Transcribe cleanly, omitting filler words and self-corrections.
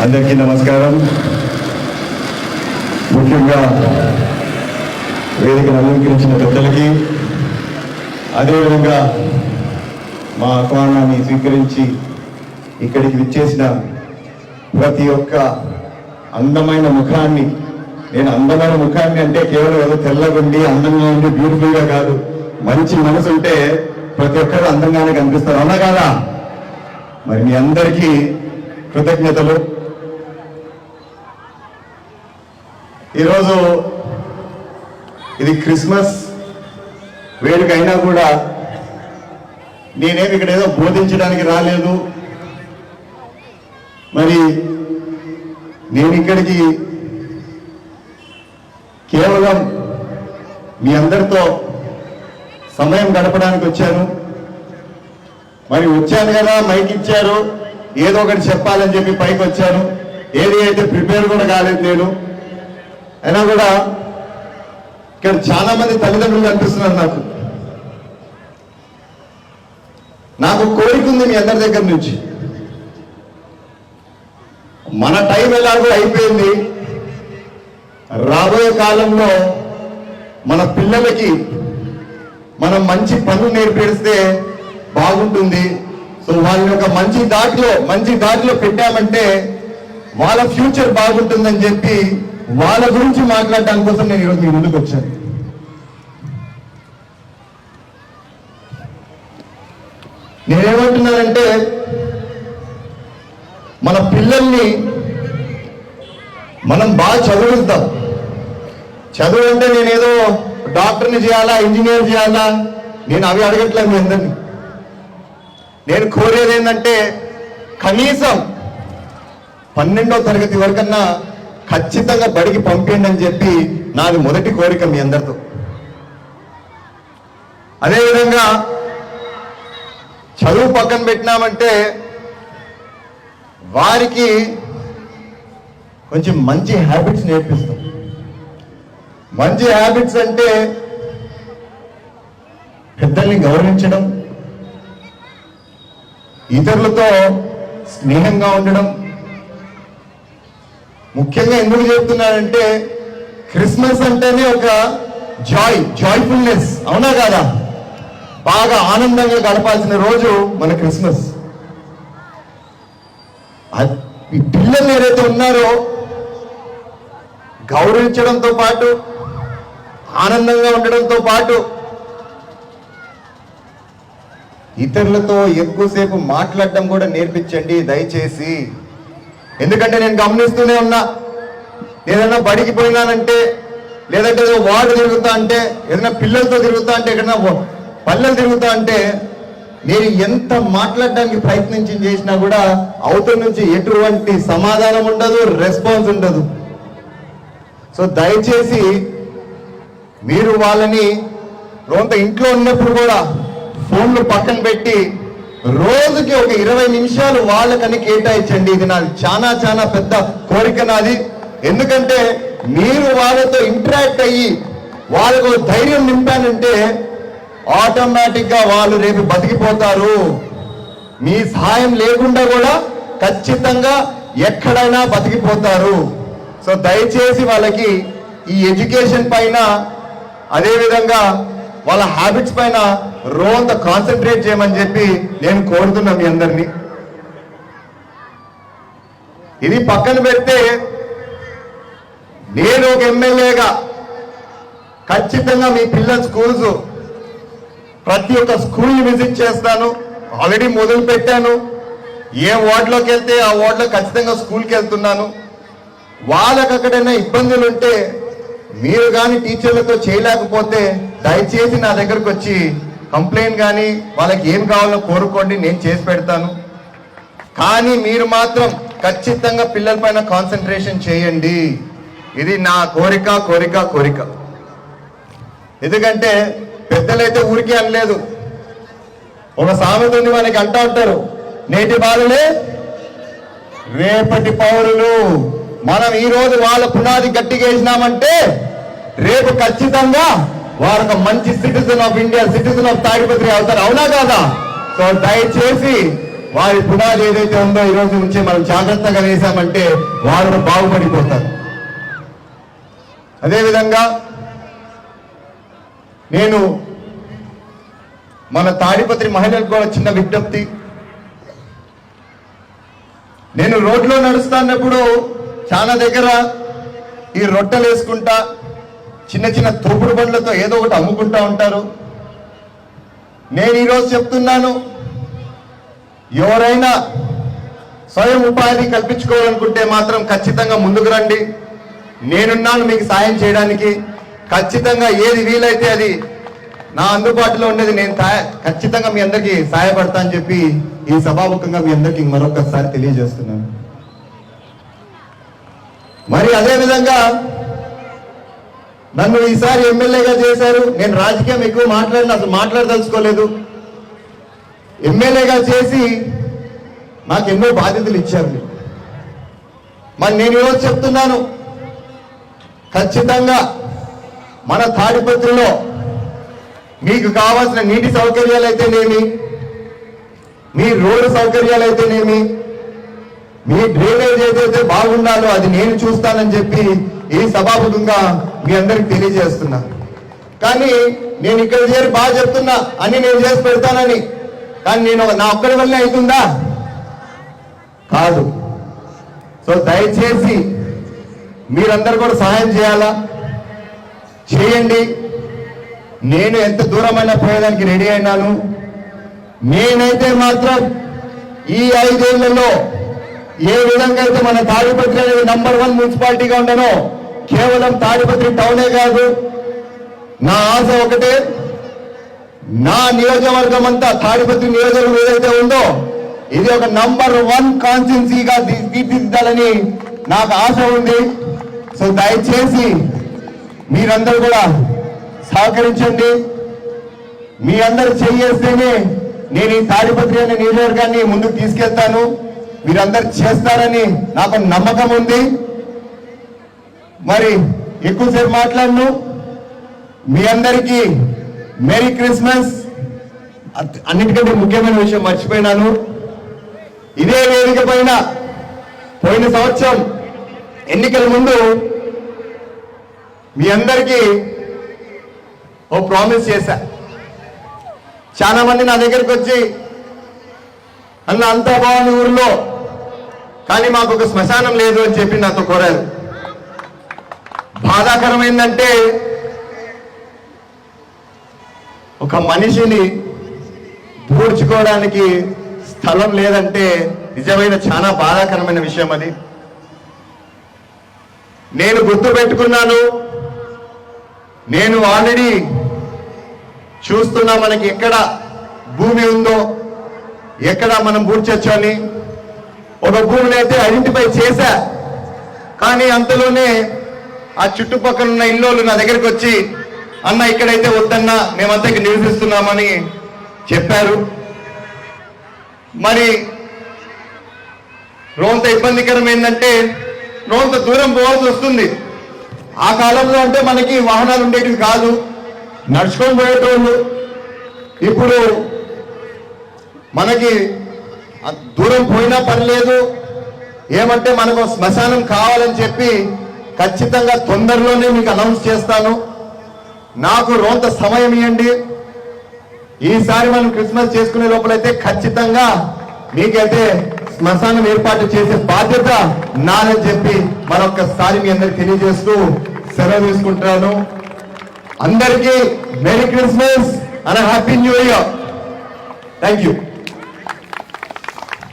అందరికీ నమస్కారం. ముఖ్యంగా వేదికను అలంకరించిన పెద్దలకి, అదేవిధంగా మా ఆహ్వానాన్ని స్వీకరించి ఇక్కడికి విచ్చేసిన ప్రతి ఒక్క అందమైన ముఖాన్ని, నేను అందమైన ముఖాన్ని అంటే కేవలం ఏదో తెల్లగుండి అందంగా ఉండి బ్యూటిఫుల్గా కాదు, మంచి మనసు ఉంటే ప్రతి ఒక్కరు అందంగానే కనిపిస్తారు, అవునా కాదా? మరి మీ అందరికీ కృతజ్ఞతలు. ఈరోజు ఇది క్రిస్మస్ వేడుక అయినా కూడా నేనేమి ఇక్కడ ఏదో బోధించడానికి రాలేదు. మరి నేను ఇక్కడికి కేవలం మీ అందరితో సమయం గడపడానికి వచ్చాను. మరి వచ్చాను కదా, మైక్ ఇచ్చారు, ఏదో ఒకటి చెప్పాలని చెప్పి పైకి వచ్చాను. ఏది అయితే ప్రిపేర్ కూడా కాలేదు నేను. అయినా కూడా ఇక్కడ చాలా మంది తల్లిదండ్రులు కనిపిస్తున్నారు. నాకు కోరిక ఉంది మీ అందరి దగ్గర నుంచి. మన టైం ఎలాగో అయిపోయింది. రాబోయే కాలంలో మన పిల్లలకి మనం మంచి పనులు నేర్పిస్తే బాగుంటుంది. సో వాళ్ళని ఒక మంచి దాటిలో పెట్టామంటే వాళ్ళ ఫ్యూచర్ బాగుంటుందని చెప్పి వాళ్ళ గురించి మాట్లాడడానికి కోసం నేను ఈరోజు మీ ముందుకు వచ్చాను. నేనేమంటున్నానంటే, మన పిల్లల్ని మనం బాగా చదివిస్తాం. చదువు అంటే నేనేదో డాక్టర్ని చేయాలా, ఇంజనీర్ చేయాలా, నేను అవి అడగట్లేదు మీ అందరినీ. నేను కోరేది ఏంటంటే, కనీసం 12వ తరగతి వరకన్నా ఖచ్చితంగా బడికి పంపిండి అని చెప్పి నాది మొదటి కోరిక మీ అందరితో. అదేవిధంగా చదువు పక్కన పెట్టినామంటే వారికి కొంచెం మంచి హ్యాబిట్స్ నేర్పిస్తాం. మంచి హ్యాబిట్స్ అంటే పెద్దల్ని గౌరవించడం, ఇతరులతో స్నేహంగా ఉండడం. ముఖ్యంగా ఎందుకు చెప్తున్నానంటే, క్రిస్మస్ అంటేనే ఒక జాయ్ఫుల్నెస్, అవునా కాదా? బాగా ఆనందంగా గడపాల్సిన రోజు మన క్రిస్మస్. ఈ పిల్లలు ఏదైతే ఉన్నారో గౌరవించడంతో పాటు, ఆనందంగా ఉండడంతో పాటు, ఇతరులతో ఎక్కువసేపు మాట్లాడడం కూడా నేర్పించండి దయచేసి. ఎందుకంటే నేను గమనిస్తూనే ఉన్నా, ఏదైనా బడికి పోయినానంటే, లేదంటే ఏదో వార్డు తిరుగుతా అంటే, ఏదైనా పిల్లలతో తిరుగుతా అంటే, ఎక్కడైనా పల్లెలు తిరుగుతా అంటే, నేను ఎంత మాట్లాడడానికి ప్రయత్నించి చేసినా కూడా అవతల నుంచి ఎటువంటి సమాధానం ఉండదు, రెస్పాన్స్ ఉండదు. సో దయచేసి మీరు వాళ్ళని కొంత ఇంట్లో ఉన్నప్పుడు కూడా ఫోన్లు పక్కన పెట్టి రోజుకి ఒక 20 నిమిషాలు వాళ్ళకని కేటాయించండి. ఇది నాది చాలా పెద్ద కోరిక నాది. ఎందుకంటే మీరు వాళ్ళతో ఇంటరాక్ట్ అయ్యి వాళ్ళకు ధైర్యం నింపానంటే ఆటోమేటిక్గా వాళ్ళు రేపు బతికిపోతారు. మీ సహాయం లేకుండా కూడా ఖచ్చితంగా ఎక్కడైనా బతికిపోతారు. సో దయచేసి వాళ్ళకి ఈ ఎడ్యుకేషన్ పైన, అదేవిధంగా వాళ్ళ హ్యాబిట్స్ పైన రోజంతా కాన్సన్ట్రేట్ చేయమని చెప్పి నేను కోరుతున్నా మీ అందరినీ. ఇది పక్కన పెడితే, నేను ఒక ఎమ్మెల్యేగా ఖచ్చితంగా మీ పిల్లల స్కూల్స్ ప్రతి ఒక్క స్కూల్ని విజిట్ చేస్తాను. ఆల్రెడీ మొదలు పెట్టాను. ఏ వార్డులోకి వెళ్తే ఆ వార్డులో ఖచ్చితంగా స్కూల్కి వెళ్తున్నాను. వాళ్ళకి అక్కడైనా ఇబ్బందులు ఉంటే, మీరు కానీ టీచర్లతో చేయలేకపోతే దయచేసి నా దగ్గరకు వచ్చి కంప్లైంట్ కానీ వాళ్ళకి ఏం కావాలో కోరుకోండి, నేను చేసి పెడతాను. కానీ మీరు మాత్రం ఖచ్చితంగా పిల్లల పైన కాన్సన్ట్రేషన్ చేయండి. ఇది నా కోరిక. ఎందుకంటే పెద్దలైతే ఊరికే అనలేదు. ఒక సామెత ఉంది, మనకి అంటూ ఉంటారు, నేటి బాలలే రేపటి పౌరులు. మనం ఈరోజు వాళ్ళ పునాది గట్టిగా వేసినామంటే రేపు ఖచ్చితంగా వారు ఒక మంచి citizen of India, citizen of Tadipatri అవుతారు, అవునా కాదా? సో దయచేసి వారి పునాది ఏదైతే ఉందో ఈ రోజు నుంచే మనం జాగ్రత్తగా వేశామంటే వారు బాగుపడిపోతారు. అదేవిధంగా నేను మన తాడిపత్రి మహిళలకు కూడా చిన్న విజ్ఞప్తి. నేను రోడ్లో నడుస్తున్నప్పుడు చాలా దగ్గర ఈ రొట్టెలు వేసుకుంటా చిన్న చిన్న తోపుడు బండ్లతో ఏదో ఒకటి అమ్ముకుంటా ఉంటారు. నేను ఈరోజు చెప్తున్నాను, ఎవరైనా స్వయం ఉపాధి కల్పించుకోవాలనుకుంటే మాత్రం ఖచ్చితంగా ముందుకు రండి. నేనున్నాను మీకు సాయం చేయడానికి. ఖచ్చితంగా ఏది వీలైతే అది నా అందుబాటులో ఉండేది నేను ఖచ్చితంగా మీ అందరికీ సహాయపడతా అని చెప్పి ఈ సభాముఖంగా మీ అందరికీ మరొకసారి తెలియజేస్తున్నాను. మరి అదేవిధంగా నన్ను ఈసారి ఎమ్మెల్యేగా చేశారు. నేను రాజకీయం ఎక్కువ అసలు మాట్లాడదలుచుకోలేదు. ఎమ్మెల్యేగా చేసి నాకు ఎన్నో బాధ్యతలు ఇచ్చారు. మరి నేను ఈరోజు చెప్తున్నాను, ఖచ్చితంగా మన తాడిపత్రిలో మీకు కావాల్సిన నీటి సౌకర్యాలు అయితేనేమి, మీ రోడ్డు సౌకర్యాలు అయితేనేమి, మీ డ్రైనేజ్ ఏదైతే బాగుండాలో అది నేను చూస్తానని చెప్పి ఈ సభాముఖంగా మీ అందరికి తెలియజేస్తున్నా. కానీ నేను ఇక్కడ చేరి బాగా చెప్తున్నా, అన్ని నేను చేసి పెడతానని. కానీ నేను నా ఒక్కడి వల్లే అవుతుందా? కాదు. సో దయచేసి మీరందరూ కూడా సహాయం చేయాలా, చేయండి. నేను ఎంత దూరమైనా పోయేదానికి రెడీ అయినాను. నేనైతే మాత్రం ఈ 5 ఏళ్లలో ఏ విధంగా అయితే మన తాడిపత్రి అనేది నంబర్ 1 మున్సిపాలిటీగా ఉండనో, కేవలం తాడిపత్రి టౌనే కాదు, నా ఆశ ఒకటే, నా నియోజకవర్గం అంతా తాడిపత్రి నియోజకవర్గం ఏదైతే ఉందో ఇది ఒక నంబర్ 1 కాన్స్టిట్యున్సీగా తీర్చిదిద్దాలని నాకు ఆశ ఉంది. సో దయచేసి మీరందరూ కూడా సహకరించండి. మీ అందరూ చేస్తేనే నేను ఈ తాడిపత్రి అనే నియోజకవర్గాన్ని ముందుకు తీసుకెళ్తాను. మీరందరూ చేస్తారని నాకు నమ్మకం ఉంది. మరి ఎక్కువసేపు మాట్లాడను. మీ అందరికీ మెరీ క్రిస్మస్. అన్నిటికంటే ముఖ్యమైన విషయం మర్చిపోయినాను. ఇదే వేదిక పైన పోయిన సంవత్సరం ఎన్నికల ముందు మీ అందరికీ ఓ ప్రామిస్ చేశా. చాలా మంది నా దగ్గరికి వచ్చి అన్న అంతా బాగుంది ఊరిలో, కానీ మాకు ఒక శ్మశానం లేదు అని చెప్పి నాతో కోరారు. బాధాకరమైందంటే ఒక మనిషిని పూడ్చుకోవడానికి స్థలం లేదంటే నిజమైన చాలా బాధాకరమైన విషయం అది. నేను గుర్తు పెట్టుకున్నాను. నేను ఆల్రెడీ చూస్తున్నా మనకి ఎక్కడ భూమి ఉందో, ఎక్కడ మనం పూడ్చొచ్చు అని. ఒక భూమిని అయితే ఐడెంటిఫై చేశా. కానీ అంతలోనే ఆ చుట్టుపక్కల ఉన్న ఇల్లోళ్ళు నా దగ్గరికి వచ్చి అన్న ఇక్కడైతే వద్దన్నా, మేమంతా ఇక్కడ నివసిస్తున్నామని చెప్పారు. మరి రోంత ఇబ్బందికరం ఏంటంటే రోంత దూరం పోవాల్సి వస్తుంది. ఆ కాలంలో అంటే మనకి వాహనాలు ఉండేవి కాదు, నడుచుకొని పోయేటోళ్ళు. ఇప్పుడు మనకి దూరం పోయినా పర్లేదు, ఏమంటే మనకు శ్మశానం కావాలని చెప్పి ఖచ్చితంగా తొందరలోనే మీకు అనౌన్స్ చేస్తాను. నాకు రోంత సమయం ఇవ్వండి. ఈసారి మనం క్రిస్మస్ చేసుకునే లోపలైతే ఖచ్చితంగా మీకైతే శ్మశానం ఏర్పాటు చేసే బాధ్యత నాదని చెప్పి మరొకసారి మీ అందరికి తెలియజేస్తూ సెలవు తీసుకుంటున్నాను. అందరికీ merry Christmas and happy new year. Thank you.